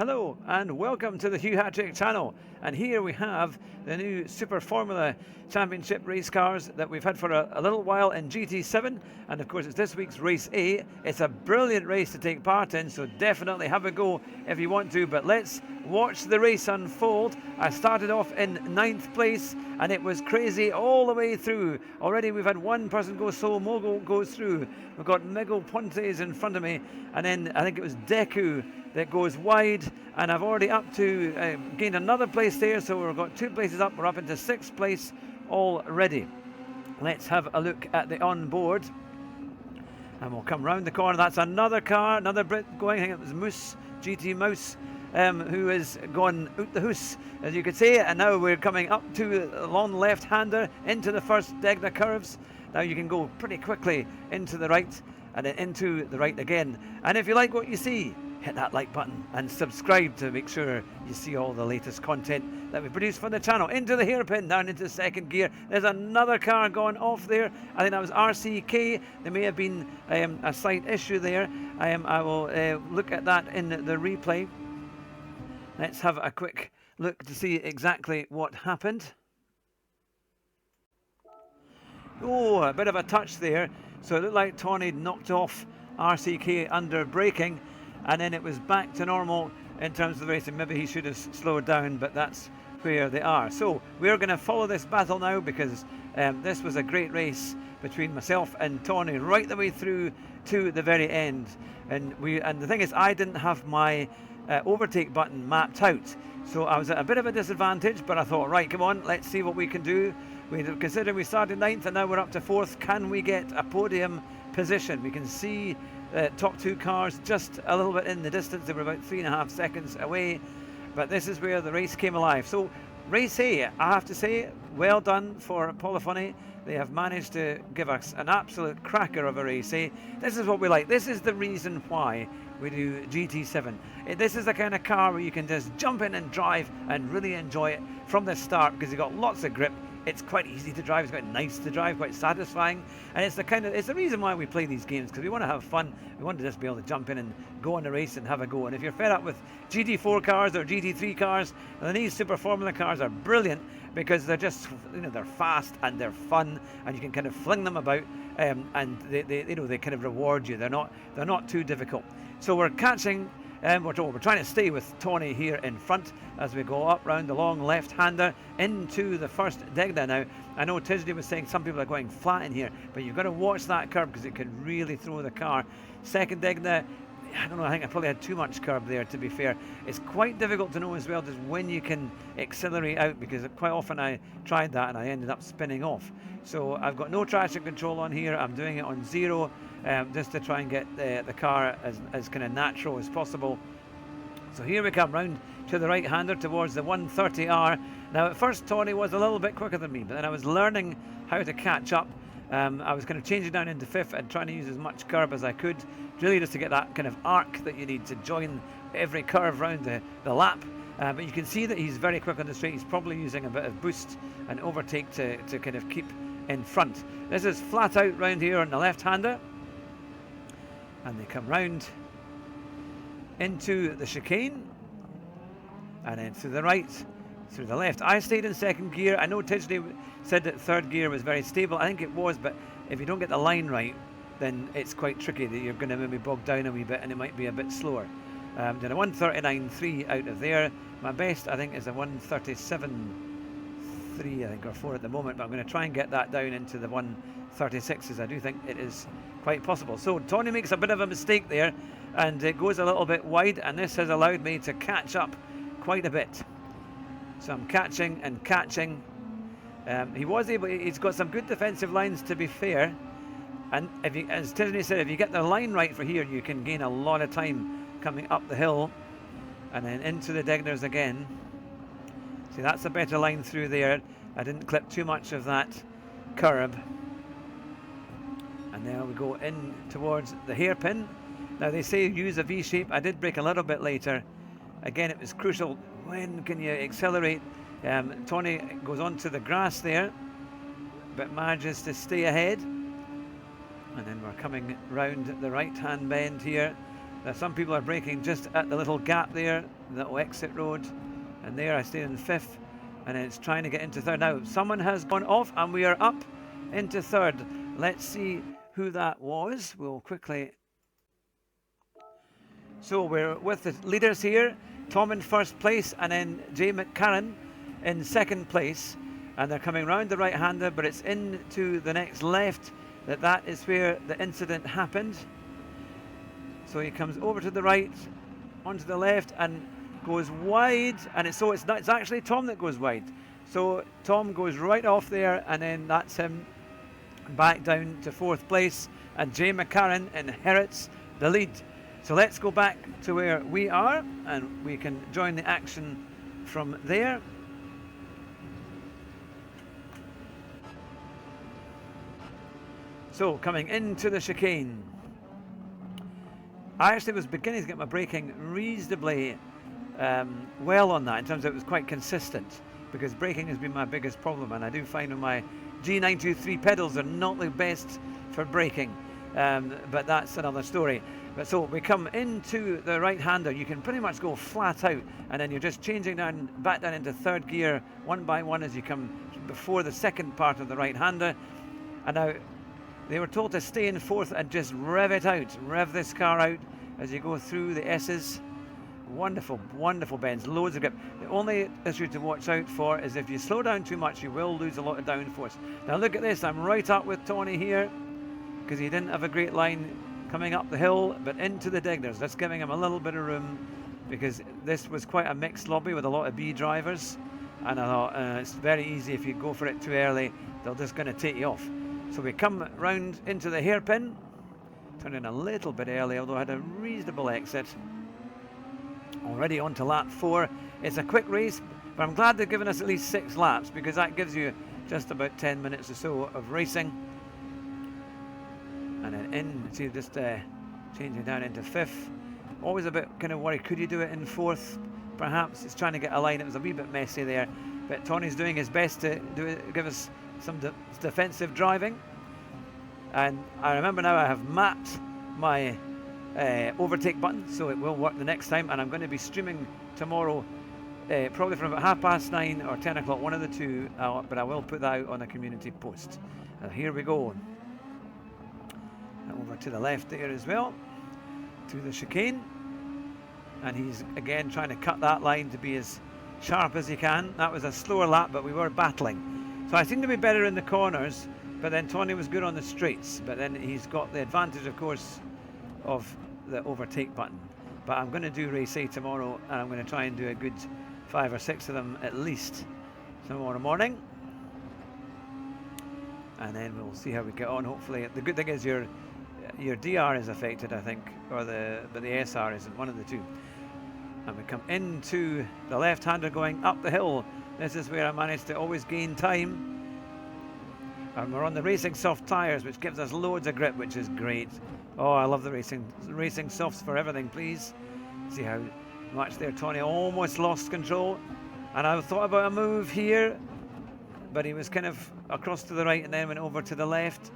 Hello and welcome to the Hugh Hattrick channel, and here we have the new Super Formula Championship race cars that we've had for a little while in GT7, and of course it's this week's race A. It's a brilliant race to take part in, so definitely have a go if you want to, but let's watch the race unfold. I started off in 9th place and it was crazy all the way through. Already we've had one person go solo, Mogul goes through. We've got Miguel Pontes in front of me, and then I think it was Deku that goes wide, and I've already up to gained another place there, so we've got 2 places up. We're up into 6th place already. Let's have a look at the onboard, and we'll come round the corner. That's another car, another Brit going. I think it was Moose, GT Mouse, who is gone out the hoose, as you could say, and now we're coming up to the long left-hander into the first Degna curves. Now you can go pretty quickly into the right and then into the right again, and if you like what you see, hit that like button and subscribe to make sure you see all the latest content that we produce for the channel. Into the hairpin, down into second gear. There's another car going off there. I think that was RCK. There may have been a slight issue there. I will look at that in the replay. Let's have a quick look to see exactly what happened. Oh, a bit of a touch there. So it looked like Tony knocked off RCK under braking, and then it was back to normal in terms of the racing. Maybe he should have slowed down, but that's where they are. So we're going to follow this battle now, because this was a great race between myself and Tony right the way through to the very end. And the thing is, I didn't have my overtake button mapped out, so I was at a bit of a disadvantage, but I thought, right, come on, let's see what we can do. Considering we started 9th and now we're up to 4th, can we get a podium position? We can see top 2 cars just a little bit in the distance. They were about 3.5 seconds away, but this is where the race came alive. So race A, I have to say, well done for Polyphony. They have managed to give us an absolute cracker of a race A. This is what we like. This is the reason why we do GT7. This is the kind of car where you can just jump in and drive and really enjoy it from the start, because you've got lots of grip. It's quite easy to drive, it's quite nice to drive, quite satisfying, and it's the reason why we play these games, because we want to have fun. We want to just be able to jump in and go on a race and have a go. And if you're fed up with GT4 cars or GT3 cars, then these Super Formula cars are brilliant, because they're just, they're fast and they're fun, and you can kind of fling them about, and they kind of reward you. They're not too difficult. So we're catching. We're trying to stay with Tony here in front as we go up round the long left-hander into the first Degna now. I know Tisney was saying some people are going flat in here, but you've got to watch that curb, because it could really throw the car. Second Degna, I don't know, I think I probably had too much curb there, to be fair. It's quite difficult to know as well just when you can accelerate out, because quite often I tried that and I ended up spinning off. So I've got no traction control on here. I'm doing it on 0. Just to try and get the car as kind of natural as possible. So here we come round to the right-hander towards the 130R. Now at first Tony was a little bit quicker than me, but then I was learning how to catch up. I was kind of changing down into 5th and trying to use as much curb as I could, really just to get that kind of arc that you need to join every curve round the lap. But you can see that he's very quick on the straight. He's probably using a bit of boost and overtake to kind of keep in front. This is flat out round here on the left-hander, and they come round into the chicane, and then to the right, through the left. I stayed in 2nd gear. I know Tisney said that 3rd gear was very stable. I think it was, but if you don't get the line right, then it's quite tricky, that you're going to maybe bog down a wee bit and it might be a bit slower. Did a 139.3 out of there. My best, I think, is a 137.3, I think, or 4 at the moment, but I'm going to try and get that down into the 136s. I do think it is quite possible. So Tony makes a bit of a mistake there, and it goes a little bit wide, and this has allowed me to catch up quite a bit. So I'm catching and catching. He's got some good defensive lines, to be fair, and as Tisney said, if you get the line right for here, you can gain a lot of time coming up the hill and then into the Degners again. See, that's a better line through there. I didn't clip too much of that curb. And now we go in towards the hairpin. Now they say use a V shape. I did brake a little bit later. Again, it was crucial. When can you accelerate? Tony goes onto the grass there, but manages to stay ahead. And then we're coming round the right-hand bend here. Now some people are braking just at the little gap there, the little exit road, and there I stayed in 5th, and it's trying to get into 3rd. Now someone has gone off and we are up into 3rd. Let's see who that was. We'll quickly... So we're with the leaders here, Tom in 1st place, and then Jay McCarran in 2nd place, and they're coming round the right-hander, but it's into the next left that is where the incident happened. So he comes over to the right, onto the left, and goes wide, and it's actually Tom that goes wide. So Tom goes right off there, and then that's him back down to 4th place, and Jay McCarran inherits the lead. So let's go back to where we are, and we can join the action from there. So coming into the chicane, I actually was beginning to get my braking reasonably well on that, in terms of it was quite consistent, because braking has been my biggest problem, and I do find my G923 pedals are not the best for braking, but that's another story. But so we come into the right-hander, you can pretty much go flat out, and then you're just changing back down into 3rd gear one by one as you come before the 2nd part of the right-hander. And now they were told to stay in 4th and just rev it out, rev this car out as you go through the S's. Wonderful, wonderful bends, loads of grip. The only issue to watch out for is if you slow down too much, you will lose a lot of downforce. Now look at this, I'm right up with Tony here, because he didn't have a great line coming up the hill, but into the diggers. That's giving him a little bit of room, because this was quite a mixed lobby with a lot of B drivers, and I thought it's very easy if you go for it too early, they're just going to take you off. So we come round into the hairpin, turning a little bit early, although I had a reasonable exit. Already on to lap 4. It's a quick race, but I'm glad they've given us at least 6 laps, because that gives you just about 10 minutes or so of racing. And then in, see, just changing down into 5th. Always a bit kind of worried, could you do it in 4th? Perhaps it's trying to get a line. It was a wee bit messy there, but Tony's doing his best to give us some defensive driving. And I remember now I have mapped my overtake button, so it will work the next time, and I'm going to be streaming tomorrow, probably from about 9:30 or 10 o'clock, one of the two, but I will put that out on a community post. Here we go. Over to the left there as well, to the chicane, and he's again trying to cut that line to be as sharp as he can. That was a slower lap, but we were battling. So I seem to be better in the corners, but then Tony was good on the straights, but then he's got the advantage, of course, of the overtake button. But I'm going to do race A tomorrow, and I'm going to try and do a good 5 or 6 of them at least tomorrow morning, and then we'll see how we get on. Hopefully, the good thing is your DR is affected, I think, but the SR isn't, one of the two. And we come into the left-hander going up the hill. This is where I managed to always gain time. And we're on the racing soft tyres, which gives us loads of grip, which is great. Oh, I love the racing softs for everything, please. See how much there Tony almost lost control. And I thought about a move here, but he was kind of across to the right and then went over to the left.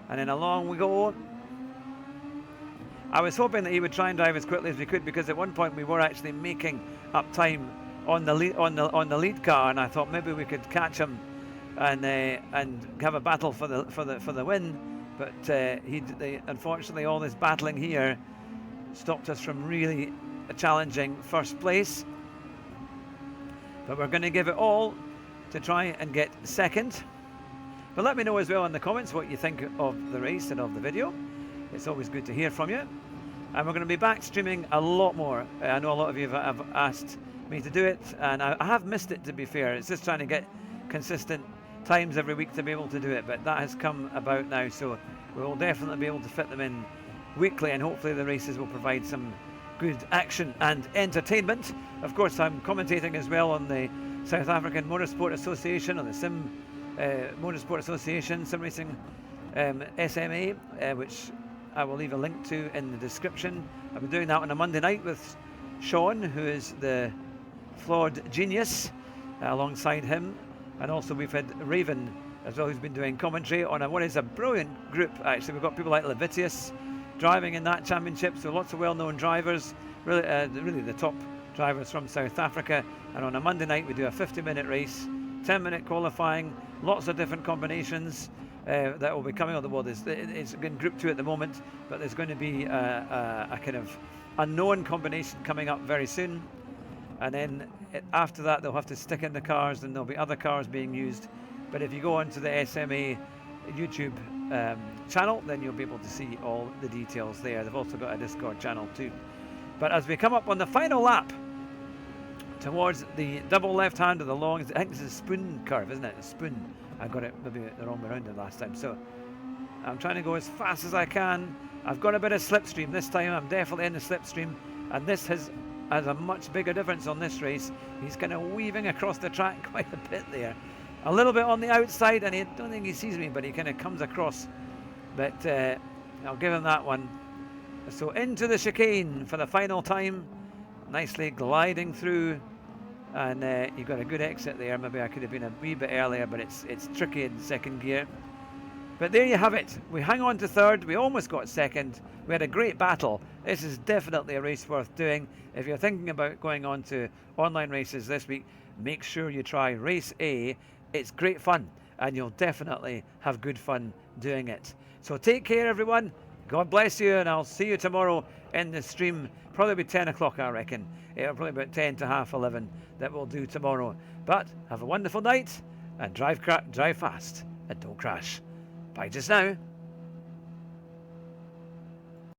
And then along we go. I was hoping that he would try and drive as quickly as we could, because at one point we were actually making up time on the lead car, and I thought maybe we could catch him and have a battle for the win. But unfortunately, all this battling here stopped us from really challenging first place. But we're going to give it all to try and get second. But let me know as well in the comments what you think of the race and of the video. It's always good to hear from you. And we're going to be back streaming a lot more. I know a lot of you have asked me to do it, and I have missed it, to be fair. It's just trying to get consistent times every week to be able to do it, but that has come about now, so we will definitely be able to fit them in weekly, and hopefully the races will provide some good action and entertainment. Of course, I'm commentating as well on the South African Motorsport Association, on the Sim Motorsport Association, Sim Racing SMA, which I will leave a link to in the description. I'll be doing that on a Monday night with Sean, who is the flawed genius, alongside him. And also we've had Raven as well, who's been doing commentary on what is a brilliant group, actually. We've got people like Levitius, driving in that championship, so lots of well-known drivers, really the top drivers from South Africa. And on a Monday night we do a 50-minute race, 10-minute qualifying, lots of different combinations that will be coming on the world. It's in Group 2 at the moment, but there's going to be a kind of unknown combination coming up very soon. And then after that they'll have to stick in the cars, and there'll be other cars being used. But if you go onto the SMA YouTube channel, then you'll be able to see all the details there. They've also got a Discord channel too. But as we come up on the final lap towards the double left hand of the long, I think this is a spoon curve, isn't it? A spoon. I got it maybe the wrong way around the last time. So I'm trying to go as fast as I can. I've got a bit of slipstream this time. I'm definitely in the slipstream, and this has a much bigger difference on this race. He's kind of weaving across the track quite a bit there. A little bit on the outside, and I don't think he sees me, but he kind of comes across. But I'll give him that one. So into the chicane for the final time. Nicely gliding through, and you've got a good exit there. Maybe I could have been a wee bit earlier, but it's tricky in second gear. But there you have it. We hang on to third. We almost got second. We had a great battle. This is definitely a race worth doing. If you're thinking about going on to online races this week, make sure you try Race A. It's great fun, and you'll definitely have good fun doing it. So take care, everyone. God bless you, and I'll see you tomorrow in the stream. Probably be 10 o'clock, I reckon. It'll probably be about 10 to half 11 that we'll do tomorrow. But have a wonderful night, and drive fast, and don't crash. Bye just now.